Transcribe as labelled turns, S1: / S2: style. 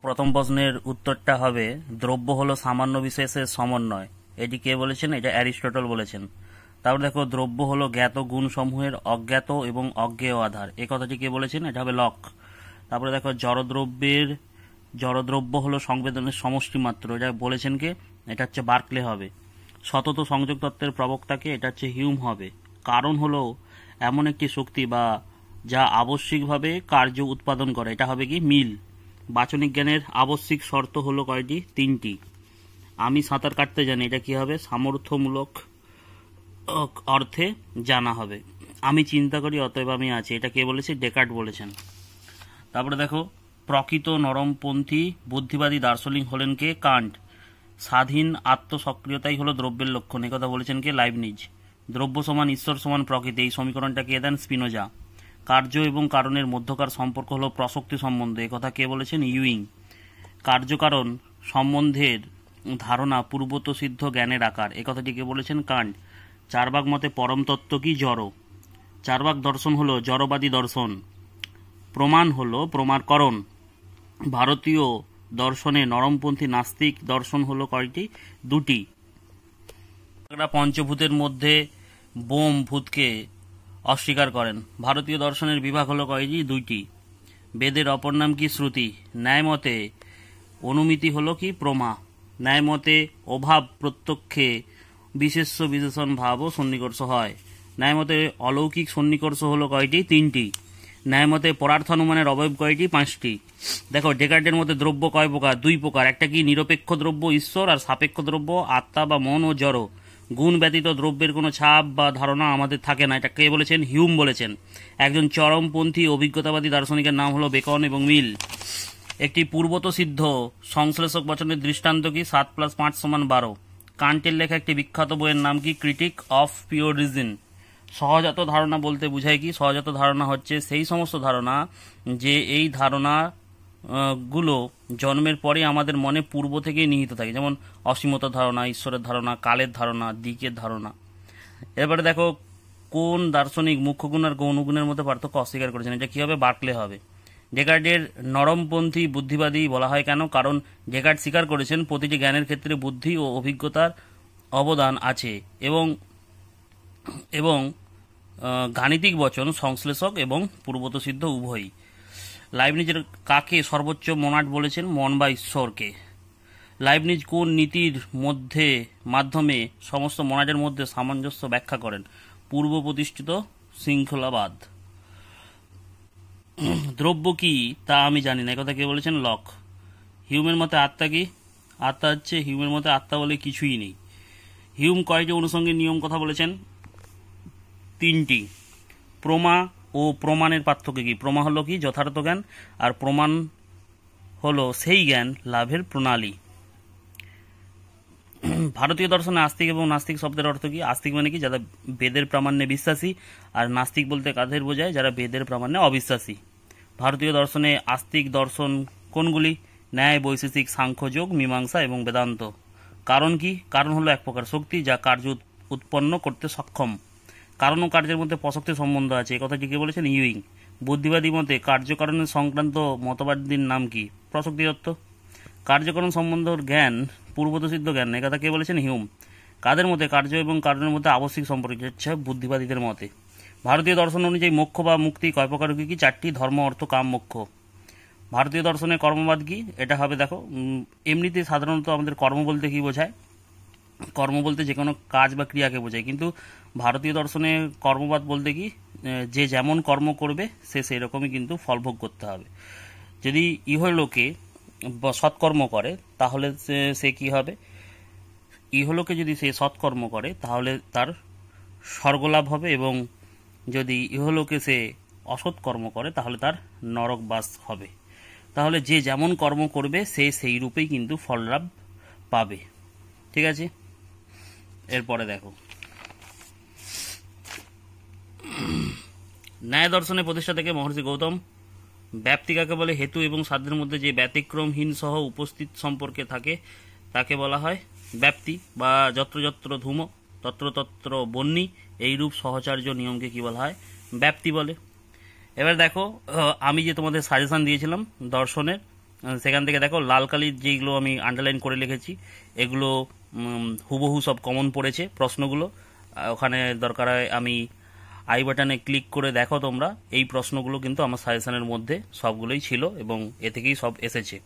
S1: প্রথম প্রশ্নের উত্তরটা হবে দ্রব্য হলো সামান্য বিশেষের সমন্বয়। এটি কে বলেছেন? এটা অ্যারিস্টটল বলেছেন। তারপর দেখো দ্রব্য হলো জ্ঞাত গুণসমূহের অজ্ঞাত এবং অজ্ঞেয় আধার। এই কথাটি কে বলেছেন? এটা হবে লক। তারপরে দেখো জড়দ্রব্য হলো সংবেদনের সমষ্টি মাত্র। এটা বলেছেন কে? এটা হচ্ছে বার্কলে হবে। সতত সংযোগ তত্ত্বের প্রবক্তাকে? এটা হচ্ছে হিউম হবে। কারণ হলো এমন একটি শক্তি বা যা আবশ্যিকভাবে কার্য উৎপাদন করে। এটা হবে কি? মিল। বাচনিক জ্ঞানের আবশ্যিক শর্ত হলো কয়টি? 3টি। আমি সাঁতার কাটতে জানি, এটা কি হবে? সামর্থ্যমূলক অর্থে জানা হবে। আমি চিন্তা করি অতএব আমি আছি, এটা কে বলেছে? ডেকার্ট বলেছেন। তারপরে দেখো প্রকৃত নরমপন্থী বুদ্ধিবাদী দার্শনিক হলেন কে? কান্ট। স্বাধীন আত্মসক্রিয়তাই হলো দ্রব্যের লক্ষণ, এই কথা বলেছেন কে? লাইবনিজ। দ্রব্য সমান ঈশ্বর সমান প্রকৃতি, এই সমীকরণটা কে দেন? স্পিনোজা। কার্য এবং কারণের মধ্যকার সম্পর্ক হলো প্রসক্তি সম্বন্ধ, এই কথা কে বলেছেন? ইউইং। কার্যকারণ সম্বন্ধের ধারণা পূর্বত সিদ্ধ জ্ঞানের আকার, এ কথাটি কে বলেছেন? কান্ট। চারবাক মতে পরম তত্ত্ব কি? জড়। চারবাক দর্শন হলো জড়বাদী দর্শন। প্রমাণ হলো প্রমাণকরণ। ভারতীয় দর্শনে নরমপন্থী নাস্তিক দর্শন হলো কয়টি? 2টি। পঞ্চভূতের মধ্যে বোম ভূতকে অস্বীকার করেন। ভারতীয় দর্শনের বিভাগ হলো কয়টি? 2টি। বেদের অপর নাম কি? শ্রুতি। ন্যায়মতে অনুমিতি হলো কি? প্রমা। ন্যায়মতে অভাব প্রত্যক্ষে বিশেষ্য বিশেষণ ভাব ও সন্নিকর্ষ হয়। ন্যায়মতে অলৌকিক সন্নিকর্ষ হলো কয়টি? 3টি। ন্যায়মতে পরার্থানুমানের অবয়ব কয়টি? 5টি। দেখো ডেকার্টের মধ্যে দ্রব্য কয় প্রকার? 2 প্রকার। একটা কি? নিরপেক্ষ দ্রব্য ঈশ্বর, আর সাপেক্ষ দ্রব্য আত্মা বা মন ও জড়। গুণ ব্যতীত দ্রব্যের কোনো ছাপ বা ধারণা আমাদের থাকে না, এটা কে বলেছেন? হিউম বলেছেন। একজন চরমপন্থী অভিজ্ঞতাবাদী দার্শনিকের নাম হলো বেকন এবং মিল। একটি পূর্বত সিদ্ধ সংশ্লেষক বচনের দৃষ্টান্ত কি? 7 + 5 = 12। কান্টের লেখা একটি বিখ্যাত বইয়ের নাম কি? Critic of pure reason. সহজাত ধারণা বলতে বোঝায় কি? সহজাত ধারণা হচ্ছে সেই সমস্ত ধারণা যে এই ধারণা গুলো জন্মের পরে আমাদের মনে পূর্ব থেকেই নিহিত থাকে, যেমন অসীমতার ধারণা, ঈশ্বরের ধারণা, কালের ধারণা, দিকের ধারণা। এরপরে দেখো কোন দার্শনিক মুখ্য গুণ আর গৌণ গুণের মধ্যে পার্থক্য অস্বীকার করেছেন? এটা কি হবে? বার্কলে হবে। ডেকার্টের নরমপন্থী বুদ্ধিবাদী বলা হয় কেন? কারণ ডেকার্ট স্বীকার করেছেন প্রতিটি জ্ঞানের ক্ষেত্রে বুদ্ধি ও অভিজ্ঞতার অবদান আছে এবং গাণিতিক বচন সংশ্লেষক এবং পূর্বত সিদ্ধ উভয়ই। লাইবনিজের কাকে সর্বোচ্চ মনাড বলেছেন? মন বা ঈশ্বরকে। লাইবনিজ কোন নীতির মাধ্যমে সমস্ত মনাডের মধ্যে সামঞ্জস্য ব্যাখ্যা করেন? পূর্ব প্রতিষ্ঠিত শৃঙ্খলাবাদ। দ্রব্য কি তা আমি জানি না, কথা কে বলেছেন? লক। হিউমের মতে আত্মা কি? আত্মা হচ্ছে হিউমের মতে আত্মা বলে কিছুই নেই। হিউম কয়টি অনুষঙ্গের নিয়ম কথা বলেছেন? 3টি। প্রমা ও প্রমাণের পার্থক্য কি? প্রমা হলো কি? যথার্থ জ্ঞান, আর প্রমাণ হলো সেই জ্ঞান লাভের প্রণালী। ভারতীয় দর্শনে আস্তিক এবং নাস্তিক শব্দের অর্থ কি? আস্তিক মানে কি? যারা বেদের প্রামাণ্যে বিশ্বাসী, আর নাস্তিক বলতে কাদের বোঝায়? যারা বেদের প্রামাণ্যে অবিশ্বাসী। ভারতীয় দর্শনে আস্তিক দর্শন কোনগুলি? ন্যায়, বৈশেষিক, সাংখ্য, যোগ, মীমাংসা এবং বেদান্ত। কারণ কি? কারণ হলো এক প্রকার শক্তি যা কার্য উৎপন্ন করতে সক্ষম। কারণ ও কার্যের মধ্যে প্রসক্তি সম্বন্ধ আছে, এই কথাটি কে বলেছেন? ইউইং। বুদ্ধিবাদী মতে কার্যকারণের সংক্রান্ত মতবাদীর নাম কি? প্রসক্তি তত্ত্ব। কার্যকারণ সম্বন্ধের জ্ঞান পূর্বত সিদ্ধ জ্ঞান, এই কথা কে বলেছেন? হিউম। কাদের মতে কার্য এবং কারণের মধ্যে আবশ্যিক সম্পর্ক? হচ্ছে বুদ্ধিবাদীদের মতে। ভারতীয় দর্শন অনুযায়ী মোক্ষ বা মুক্তি কয় প্রকার কি? 4টি। ধর্ম, অর্থ, কাম, মোক্ষ। ভারতীয় দর্শনে কর্মবাদ কি? এটা হবে দেখো এমনিতে সাধারণত আমাদের কর্ম বলতে কি বোঝায়? কর্ম বলতে যে কোনো কাজ বা ক্রিয়াকে বোঝায়, কিন্তু ভারতীয় দর্শনে কর্মবাদ বলতে কি? যে যেমন কর্ম করবে সে সেই রকমই কিন্তু ফলভোগ করতে হবে। যদি ইহলোকে সৎকর্ম করে তাহলে সে কি হবে? ইহলোকে যদি সে সৎকর্ম করে তাহলে তার স্বর্গলাভ হবে, এবং যদি ইহলোকে সে অসৎ কর্ম করে তাহলে তার নরকবাস হবে। তাহলে যে যেমন কর্ম করবে সে সেই রূপেই কিন্তু ফললাভ পাবে। ঠিক আছে, এরপরে দেখো ন্যায় দর্শনের প্রতিষ্ঠা থেকে মহর্ষি গৌতম। ব্যাপ্তি কাকে বলে? হেতু এবং সাধ্যের মধ্যে যে ব্যতিক্রমহীন সহ উপস্থিত সম্পর্কে থাকে তাকে বলা হয় ব্যাপ্তি, বা যত্র যত্র ধূম তত্র তত্র বন্যী, এইরূপ সহচার্য নিয়মকে কি বলা হয়? ব্যাপ্তি বলে। এবার দেখো আমি যে তোমাদের সাজেশন দিয়েছিলাম দর্শনের, সেখান থেকে দেখো লাল কালির যেগুলো আমি আন্ডারলাইন করে লিখেছি এগুলো হুবহু সব কমন পড়েছে প্রশ্নগুলো। ওখানে দরকার হয় আমি আই বাটনে ক্লিক করে দেখো তোমরা, এই প্রশ্নগুলো কিন্তু আমার সাজেশনের মধ্যে সবগুলোই ছিল এবং এ থেকেই সব এসেছে।